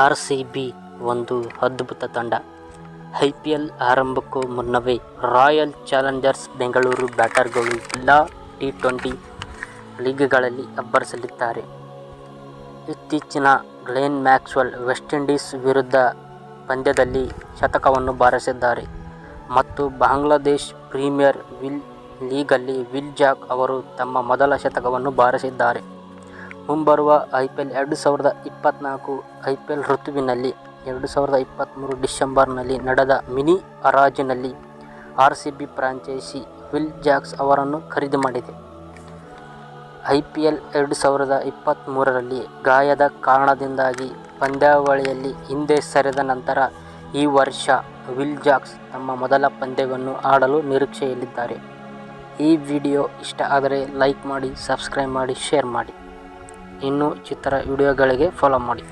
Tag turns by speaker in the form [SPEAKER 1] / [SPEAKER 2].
[SPEAKER 1] RCB ಒಂದು ಅದ್ಭುತ ತಂಡ. ಐಪಿಎಲ್ ಆರಂಭಕ್ಕೂ ಮುನ್ನವೇ ರಾಯಲ್ ಚಾಲೆಂಜರ್ಸ್ ಬೆಂಗಳೂರು ಬ್ಯಾಟರ್ಗಳು ಎಲ್ಲ ಟಿ20 ಲೀಗ್ಗಳಲ್ಲಿ ಅಬ್ಬರಿಸಲಿದ್ದಾರೆ. ಇತ್ತೀಚಿನ ಗ್ಲೆನ್ ಮ್ಯಾಕ್ಸ್ವೆಲ್ ವೆಸ್ಟ್ ಇಂಡೀಸ್ ವಿರುದ್ಧ ಪಂದ್ಯದಲ್ಲಿ ಶತಕವನ್ನು ಬಾರಿಸಿದ್ದಾರೆ ಮತ್ತು ಬಾಂಗ್ಲಾದೇಶ್ ಪ್ರೀಮಿಯರ್ ಲೀಗ್ನಲ್ಲಿ ವಿಲ್ ಜಾಕ್ ಅವರು ತಮ್ಮ ಮೊದಲ ಶತಕವನ್ನು ಬಾರಿಸಿದ್ದಾರೆ. ಮುಂಬರುವ ಐಪಿಎಲ್ 2024 ಐಪಿಎಲ್ ಋತುವಿನಲ್ಲಿ 2023 ಡಿಸೆಂಬರ್ನಲ್ಲಿ ನಡೆದ ಮಿನಿ ಹರಾಜಿನಲ್ಲಿ ಆರ್‌ಸಿಬಿ ಫ್ರಾಂಚೈಸಿ ವಿಲ್ ಜಾಕ್ ಅವರನ್ನು ಖರೀದಿ ಮಾಡಿದೆ. ಐಪಿಎಲ್ 2023ರಲ್ಲಿ ಗಾಯದ ಕಾರಣದಿಂದಾಗಿ ಪಂದ್ಯಾವಳಿಯಲ್ಲಿ ಹಿಂದೆ ಸರಿದ ನಂತರ ಈ ವರ್ಷ ವಿಲ್ ಜಾಕ್ ತಮ್ಮ ಮೊದಲ ಪಂದ್ಯವನ್ನು ಆಡಲು ನಿರೀಕ್ಷೆಯಲ್ಲಿದ್ದಾರೆ. ಈ ವಿಡಿಯೋ ಇಷ್ಟ ಆದರೆ ಲೈಕ್ ಮಾಡಿ, ಸಬ್ಸ್ಕ್ರೈಬ್ ಮಾಡಿ, ಶೇರ್ ಮಾಡಿ. ಇನ್ನೂ ಚಿತ್ರ ವಿಡಿಯೋಗಳಿಗೆ ಫಾಲೋ ಮಾಡಿ.